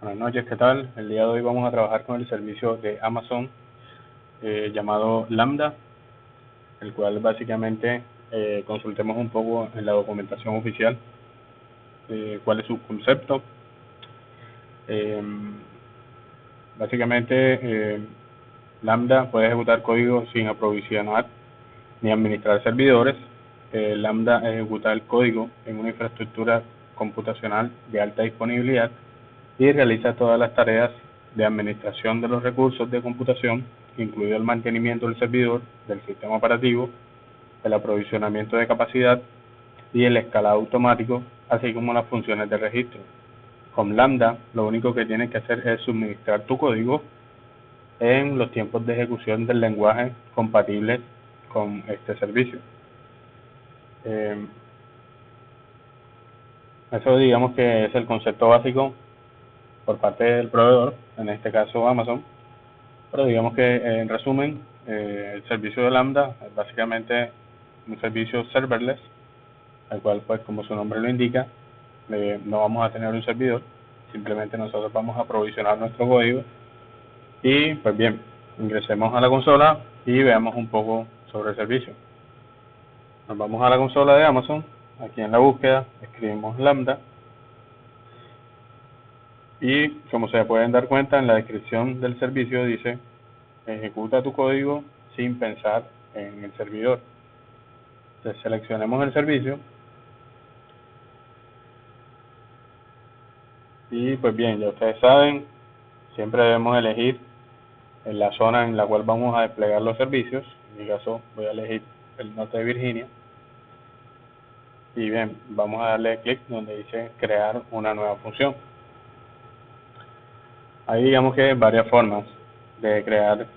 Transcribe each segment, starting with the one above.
Buenas noches, ¿qué tal? El día de hoy vamos a trabajar con el servicio de Amazon llamado Lambda, el cual básicamente consultemos un poco en la documentación oficial cuál es su concepto. Básicamente, Lambda puede ejecutar código sin aprovisionar ni administrar servidores. Lambda ejecuta el código en una infraestructura computacional de alta disponibilidad y realiza todas las tareas de administración de los recursos de computación, incluido el mantenimiento del servidor, del sistema operativo, el aprovisionamiento de capacidad y el escalado automático, así como las funciones de registro. Con Lambda, lo único que tienes que hacer es suministrar tu código en los tiempos de ejecución del lenguaje compatibles con este servicio. Eso digamos que es el concepto básico por parte del proveedor, en este caso Amazon, pero digamos que en resumen, el servicio de Lambda es básicamente un servicio serverless, al cual pues como su nombre lo indica, no vamos a tener un servidor, simplemente nosotros vamos a aprovisionar nuestro código y pues bien, ingresemos a la consola y veamos un poco sobre el servicio. Nos vamos a la consola de Amazon, aquí en la búsqueda escribimos Lambda y como se pueden dar cuenta en la descripción del servicio dice ejecuta tu código sin pensar en el servidor. Entonces seleccionemos el servicio y pues bien, ya ustedes saben, siempre debemos elegir en la zona en la cual vamos a desplegar los servicios. En mi caso voy a elegir el norte de Virginia y bien, vamos a darle clic donde dice crear una nueva función. Hay digamos que varias formas de crear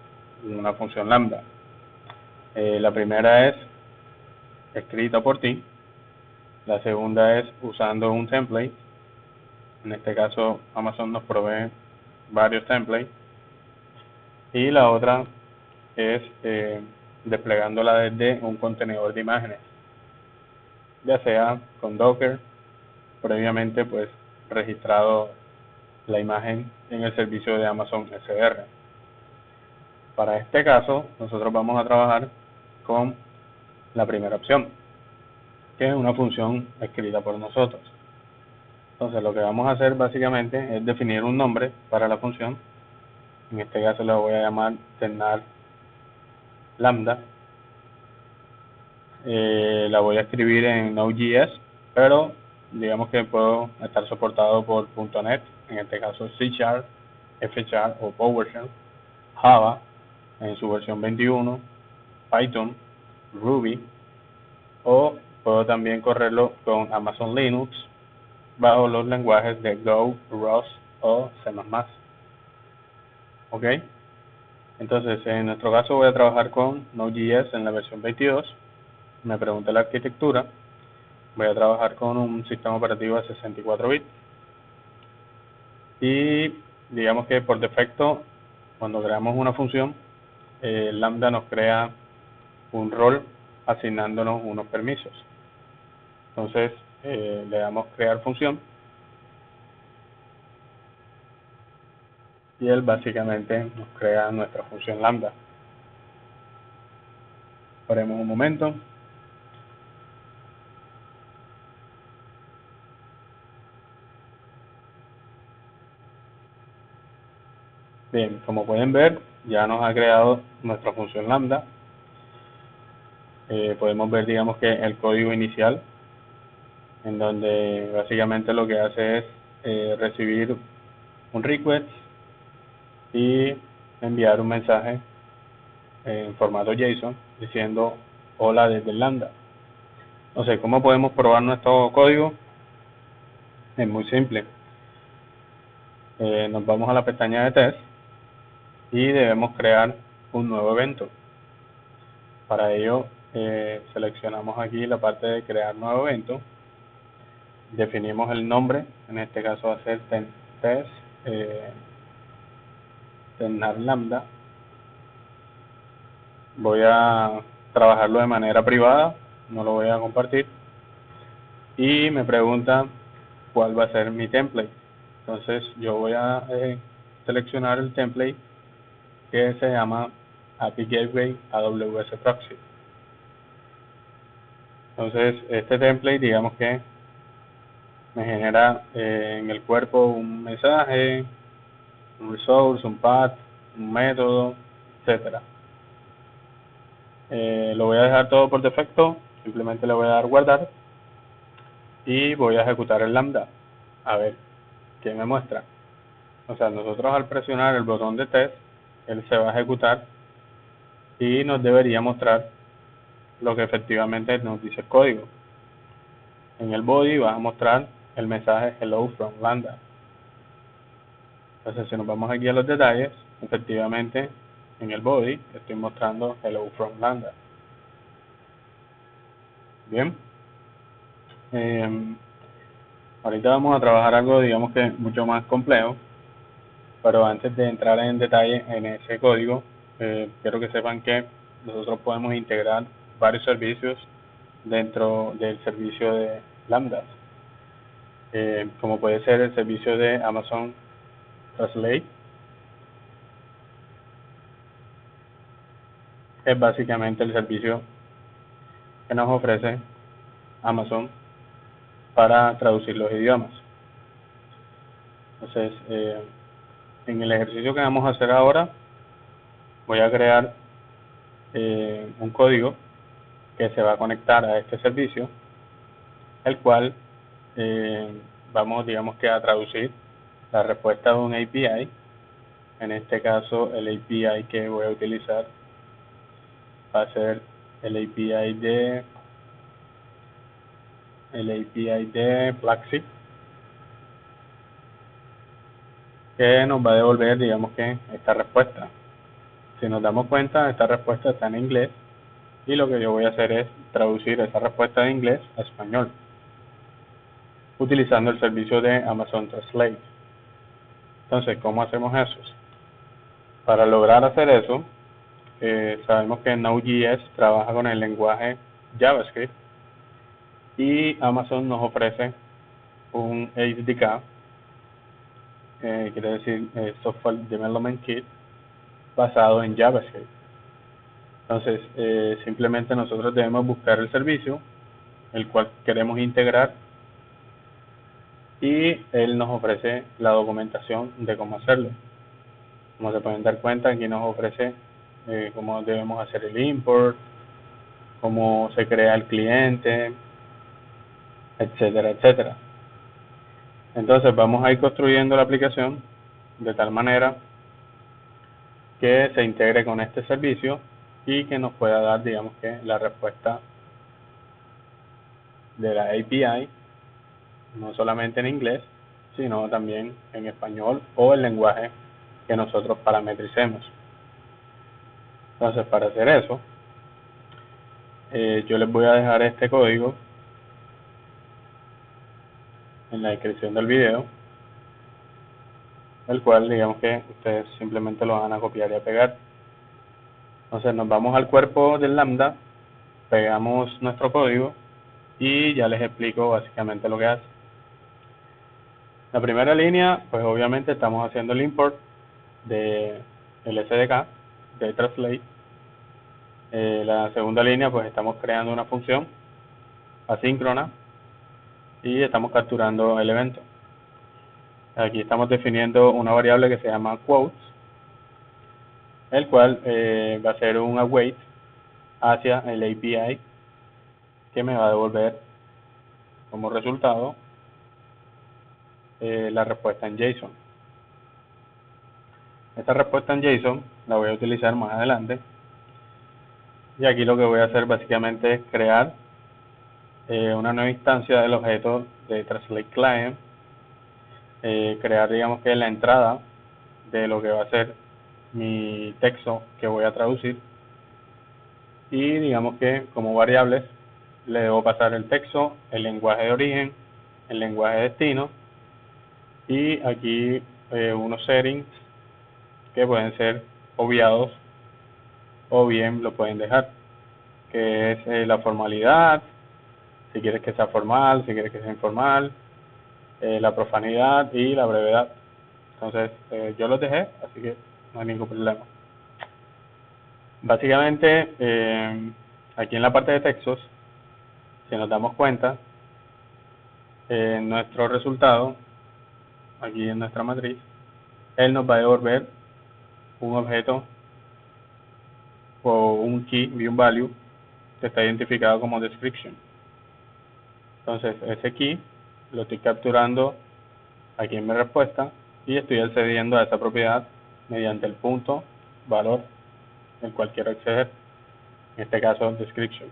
una función lambda. La primera es escrita por ti, la segunda es usando un template. En este caso Amazon nos provee varios templates y la otra es desplegándola desde un contenedor de imágenes, ya sea con Docker, previamente pues registrado la imagen en el servicio de Amazon SR. Para este caso nosotros vamos a trabajar con la primera opción, que es una función escrita por nosotros. Entonces lo que vamos a hacer básicamente es definir un nombre para la función. En este caso la voy a llamar ternar lambda. La voy a escribir en Node.js, pero digamos que puedo estar soportado por .NET, en este caso C#, F# o PowerShell, Java en su versión 21, Python, Ruby, o puedo también correrlo con Amazon Linux bajo los lenguajes de Go, Rust o C++. ¿Ok? Entonces, en nuestro caso voy a trabajar con Node.js en la versión 22. Me pregunta la arquitectura. Voy a trabajar con un sistema operativo de 64 bits. Y digamos que por defecto, cuando creamos una función, Lambda nos crea un rol asignándonos unos permisos. Entonces, le damos crear función y él básicamente nos crea nuestra función Lambda. Esperemos un momento. Bien, como pueden ver, ya nos ha creado nuestra función Lambda. Podemos ver, digamos que el código inicial, en donde básicamente lo que hace es recibir un request y enviar un mensaje en formato JSON diciendo hola desde Lambda. No sé, ¿cómo podemos probar nuestro código? Es muy simple. Nos vamos a la pestaña de test y debemos crear un nuevo evento. Para ello seleccionamos aquí la parte de crear nuevo evento, definimos el nombre, en este caso va a ser test ternar lambda. Voy a trabajarlo de manera privada, no lo voy a compartir, y me pregunta cuál va a ser mi template. Entonces yo voy a seleccionar el template que se llama API Gateway AWS Proxy. Entonces este template, digamos que me genera en el cuerpo un mensaje, un resource, un path, un método, etcétera. Lo voy a dejar todo por defecto, simplemente le voy a dar guardar y voy a ejecutar el lambda a ver qué me muestra. O sea, nosotros al presionar el botón de test, él se va a ejecutar y nos debería mostrar lo que efectivamente nos dice el código. En el body va a mostrar el mensaje hello from lambda. Entonces si nos vamos aquí a los detalles, efectivamente en el body estoy mostrando hello from lambda. Bien, ahorita vamos a trabajar algo, digamos que mucho más complejo, pero antes de entrar en detalle en ese código, quiero que sepan que nosotros podemos integrar varios servicios dentro del servicio de lambdas, como puede ser el servicio de Amazon Translate. Es básicamente el servicio que nos ofrece Amazon para traducir los idiomas. Entonces, en el ejercicio que vamos a hacer ahora, voy a crear un código que se va a conectar a este servicio, el cual vamos, digamos que a traducir la respuesta de un API. En este caso, el API que voy a utilizar va a ser el API de Plaxi, que nos va a devolver, digamos que, esta respuesta. Si nos damos cuenta, esta respuesta está en inglés y lo que yo voy a hacer es traducir esa respuesta de inglés a español utilizando el servicio de Amazon Translate. Entonces, ¿cómo hacemos eso? Para lograr hacer eso, sabemos que Node.js trabaja con el lenguaje JavaScript y Amazon nos ofrece un SDK, quiere decir Software Development Kit, basado en JavaScript. Entonces, simplemente nosotros debemos buscar el servicio el cual queremos integrar y él nos ofrece la documentación de cómo hacerlo. Como se pueden dar cuenta, aquí nos ofrece cómo debemos hacer el import, cómo se crea el cliente, etcétera, etcétera. Entonces vamos a ir construyendo la aplicación de tal manera que se integre con este servicio y que nos pueda dar, digamos que, la respuesta de la API, no solamente en inglés, sino también en español o el lenguaje que nosotros parametricemos. Entonces, para hacer eso, yo les voy a dejar este código en la descripción del video, el cual, digamos que ustedes simplemente lo van a copiar y a pegar. Entonces, nos vamos al cuerpo del lambda, pegamos nuestro código y ya les explico básicamente lo que hace. La primera línea, pues obviamente estamos haciendo el import de el SDK de Translate. La segunda línea, pues estamos creando una función asíncrona y estamos capturando el evento. Aquí estamos definiendo una variable que se llama quotes, el cual va a ser un await hacia el API que me va a devolver como resultado la respuesta en JSON. Esta respuesta en JSON la voy a utilizar más adelante y aquí lo que voy a hacer básicamente es crear una nueva instancia del objeto de Translate Client, crear, digamos que, la entrada de lo que va a ser mi texto que voy a traducir y digamos que como variables le debo pasar el texto, el lenguaje de origen, el lenguaje de destino y aquí unos settings que pueden ser obviados o bien lo pueden dejar, que es la formalidad, si quieres que sea formal, si quieres que sea informal, la profanidad y la brevedad. Entonces, yo los dejé, así que no hay ningún problema. Básicamente, aquí en la parte de textos, si nos damos cuenta, nuestro resultado, aquí en nuestra matriz, él nos va a devolver un objeto o un key y un value que está identificado como description. Entonces, ese key lo estoy capturando aquí en mi respuesta y estoy accediendo a esa propiedad mediante el punto valor el cual quiero acceder, en este caso description.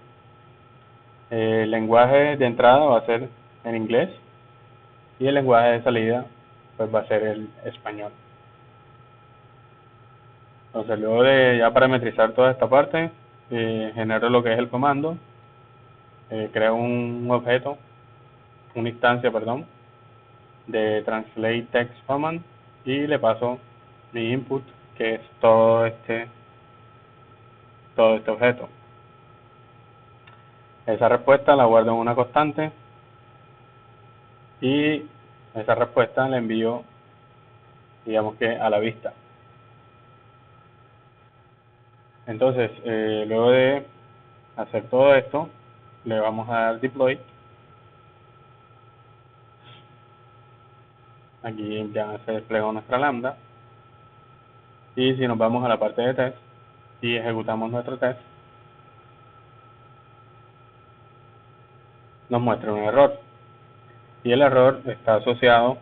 El lenguaje de entrada va a ser en inglés y el lenguaje de salida pues va a ser el español. Entonces, luego de ya parametrizar toda esta parte, genero lo que es el comando, creo un objeto, una instancia, perdón, de translate text command y le paso mi input, que es todo este objeto. Esa respuesta la guardo en una constante y esa respuesta la envío, digamos que a la vista. Entonces, luego de hacer todo esto, le vamos a dar deploy. Aquí ya se desplegó nuestra lambda. Y si nos vamos a la parte de test y ejecutamos nuestro test, nos muestra un error. Y el error está asociado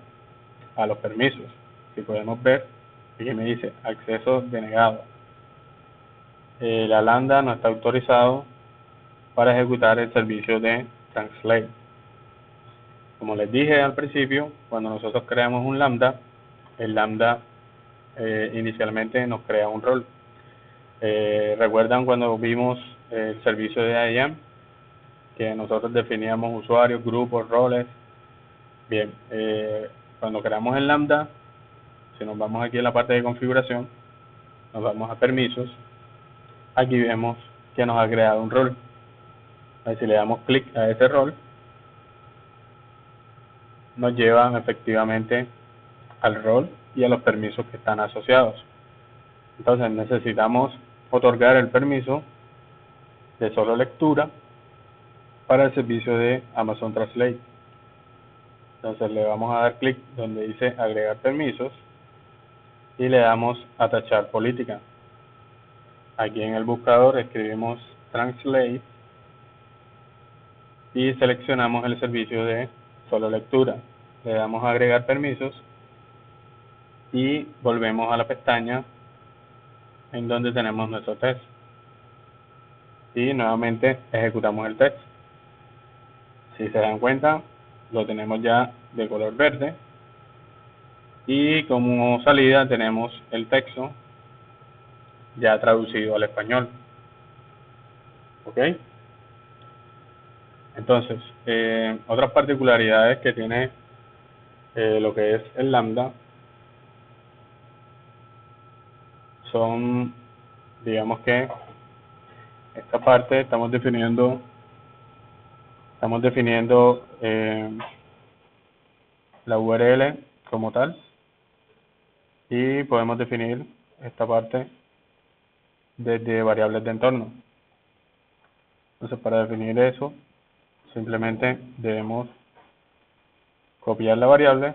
a los permisos. Si podemos ver, aquí me dice acceso denegado. La lambda no está autorizado para ejecutar el servicio de translate. Como les dije al principio, cuando nosotros creamos un lambda, el lambda inicialmente nos crea un rol. ¿Recuerdan cuando vimos el servicio de IAM? Que nosotros definíamos usuarios, grupos, roles. Bien, cuando creamos el lambda, si nos vamos aquí a la parte de configuración, nos vamos a permisos, aquí vemos que nos ha creado un rol. Si le damos clic a ese rol, nos lleva efectivamente al rol y a los permisos que están asociados. Entonces necesitamos otorgar el permiso de solo lectura para el servicio de Amazon Translate. Entonces le vamos a dar clic donde dice agregar permisos y le damos a tachar política. Aquí en el buscador escribimos Translate y seleccionamos el servicio de solo lectura. Le damos a agregar permisos y volvemos a la pestaña en donde tenemos nuestro test. Y nuevamente ejecutamos el test. Si se dan cuenta, lo tenemos ya de color verde y como salida tenemos el texto ya traducido al español. ¿Ok? Entonces, otras particularidades que tiene lo que es el lambda son, digamos que esta parte estamos definiendo la URL como tal y podemos definir esta parte desde variables de entorno. Entonces, para definir eso, simplemente debemos copiar la variable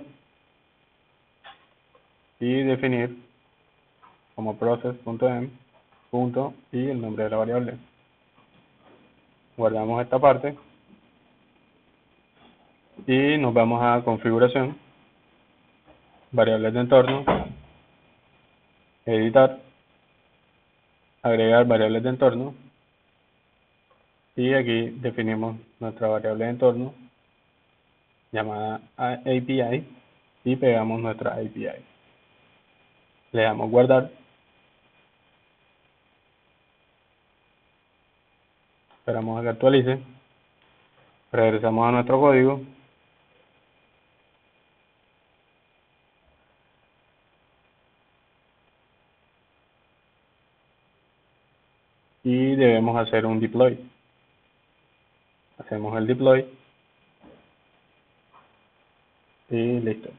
y definir como process.env y el nombre de la variable. Guardamos esta parte y nos vamos a configuración, variables de entorno, editar, agregar variables de entorno y aquí definimos nuestra variable de entorno llamada API y pegamos nuestra API. Le damos guardar, esperamos a que actualice, regresamos a nuestro código y debemos hacer un deploy. Hacemos el deploy y listo.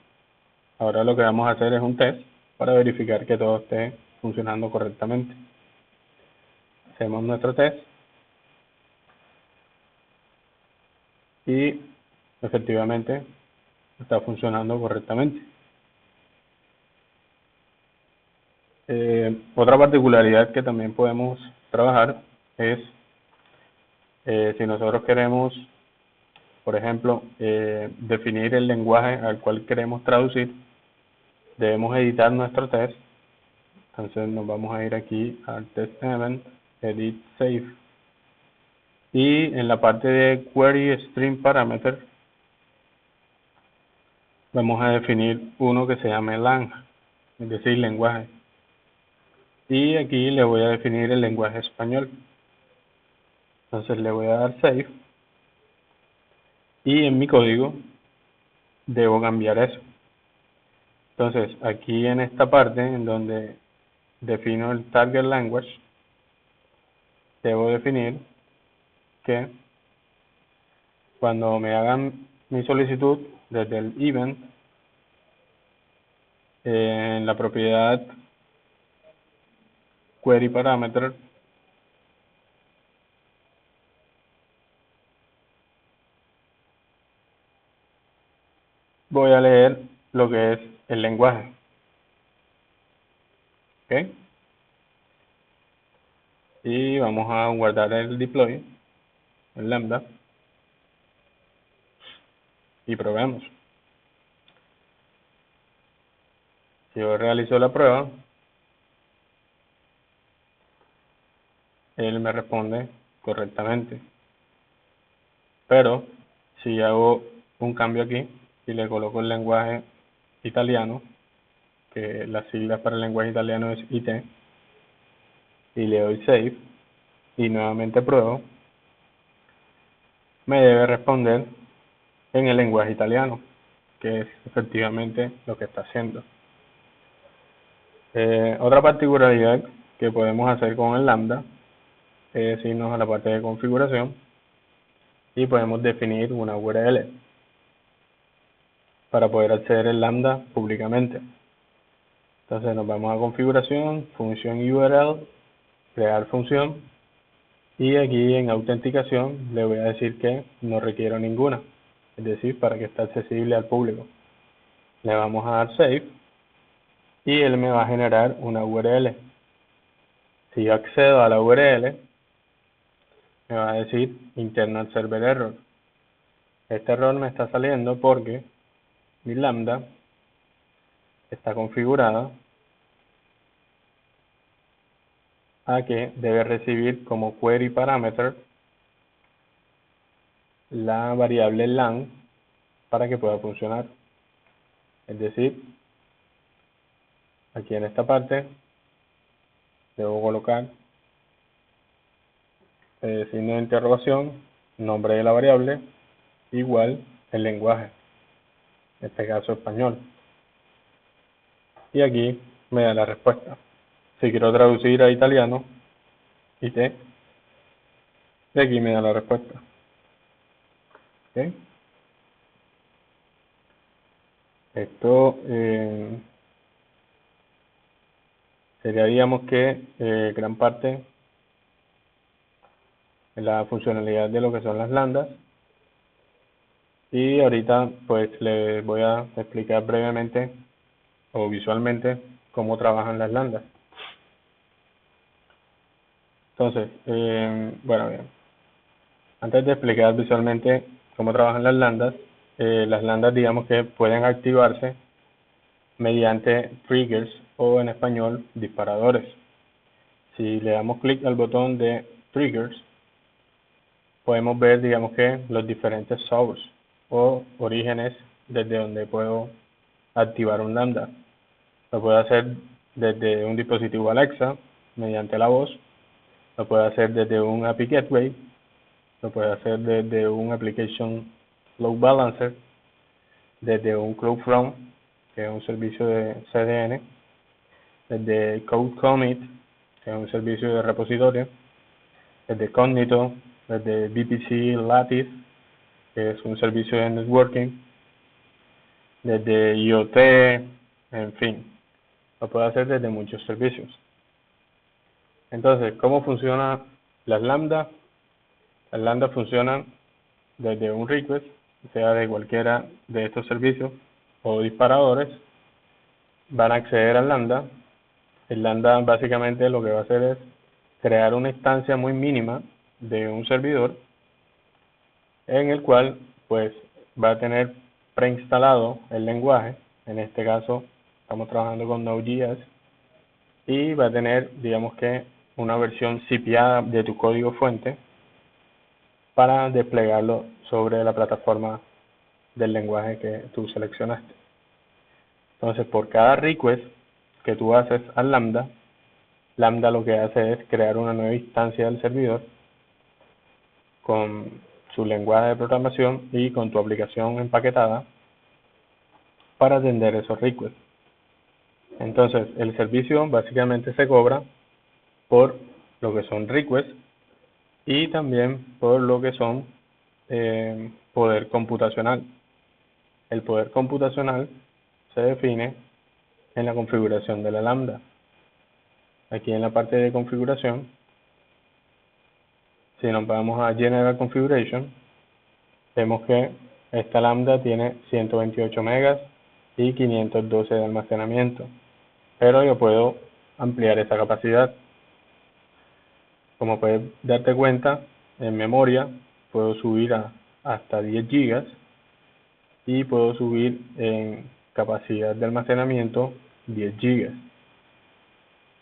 Ahora lo que vamos a hacer es un test para verificar que todo esté funcionando correctamente. Hacemos nuestro test y efectivamente está funcionando correctamente. Otra particularidad que también podemos trabajar es si nosotros queremos, por ejemplo, definir el lenguaje al cual queremos traducir, debemos editar nuestro test. Entonces nos vamos a ir aquí al test event, edit save, y en la parte de query string parameter vamos a definir uno que se llame lang, es decir, lenguaje. Y aquí le voy a definir el lenguaje español. Entonces le voy a dar save y en mi código debo cambiar eso. Entonces aquí en esta parte en donde defino el target language, debo definir que cuando me hagan mi solicitud desde el event, en la propiedad query parameter, voy a leer lo que es el lenguaje. ¿Ok? Y vamos a guardar el deploy, el lambda, y probemos. Si yo realizo la prueba, él me responde correctamente. Pero si hago un cambio aquí y le coloco el lenguaje italiano, que las siglas para el lenguaje italiano es IT, y le doy save y nuevamente pruebo, me debe responder en el lenguaje italiano, que es efectivamente lo que está haciendo. Otra particularidad que podemos hacer con el lambda es irnos a la parte de configuración y podemos definir una URL para poder acceder al lambda públicamente. Entonces nos vamos a configuración, función URL, crear función, y aquí en autenticación le voy a decir que no requiero ninguna, es decir, para que esté accesible al público. Le vamos a dar save y él me va a generar una URL. Si yo accedo a la URL, me va a decir internal server error. Este error me está saliendo porque mi lambda está configurada a que debe recibir como query parameter la variable lang para que pueda funcionar. Es decir, aquí en esta parte debo colocar signo de interrogación, nombre de la variable, igual el lenguaje, en este caso español. Y aquí me da la respuesta. Si quiero traducir a italiano, IT, y aquí me da la respuesta. ¿Okay? Esto sería, digamos que, gran parte de la funcionalidad de lo que son las lambdas. Y ahorita pues les voy a explicar brevemente o visualmente cómo trabajan las lambdas. Entonces, bueno, bien. Antes de explicar visualmente cómo trabajan las lambdas digamos que pueden activarse mediante triggers o en español disparadores. Si le damos clic al botón de triggers, podemos ver digamos que los diferentes sources o orígenes desde donde puedo activar un lambda. Lo puedo hacer desde un dispositivo Alexa mediante la voz, lo puedo hacer desde un API Gateway, lo puedo hacer desde un Application Load Balancer, desde un CloudFront, que es un servicio de CDN, desde Code Commit, que es un servicio de repositorio, desde Cognito, desde VPC Lattice, que es un servicio de networking, desde IoT, en fin, lo puede hacer desde muchos servicios. Entonces, ¿cómo funcionan las lambda? Las lambda funcionan desde un request, sea de cualquiera de estos servicios o disparadores, van a acceder al lambda. El lambda básicamente lo que va a hacer es crear una instancia muy mínima de un servidor en el cual pues va a tener preinstalado el lenguaje. En este caso estamos trabajando con Node.js y va a tener, digamos que, una versión zipeada de tu código fuente para desplegarlo sobre la plataforma del lenguaje que tú seleccionaste. Entonces, por cada request que tú haces al lambda, lambda lo que hace es crear una nueva instancia del servidor con su lenguaje de programación y con tu aplicación empaquetada para atender esos requests. Entonces, el servicio básicamente se cobra por lo que son requests y también por lo que son poder computacional. El poder computacional se define en la configuración de la lambda. Aquí en la parte de configuración, si nos vamos a General Configuration, vemos que esta lambda tiene 128 megas y 512 de almacenamiento, pero yo puedo ampliar esa capacidad. Como puedes darte cuenta, en memoria puedo subir hasta 10 gigas y puedo subir en capacidad de almacenamiento 10 gigas.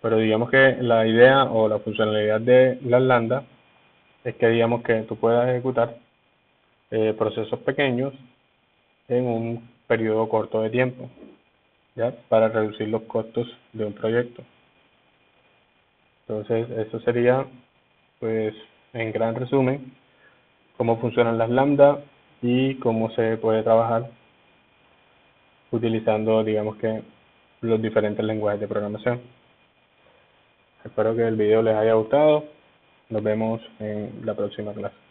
Pero digamos que la idea o la funcionalidad de las lambda es que digamos que tú puedas ejecutar procesos pequeños en un periodo corto de tiempo, ¿ya? Para reducir los costos de un proyecto. Entonces, eso sería, pues, en gran resumen, cómo funcionan las lambda y cómo se puede trabajar utilizando, digamos que, los diferentes lenguajes de programación. Espero que el video les haya gustado. Nos vemos en la próxima clase.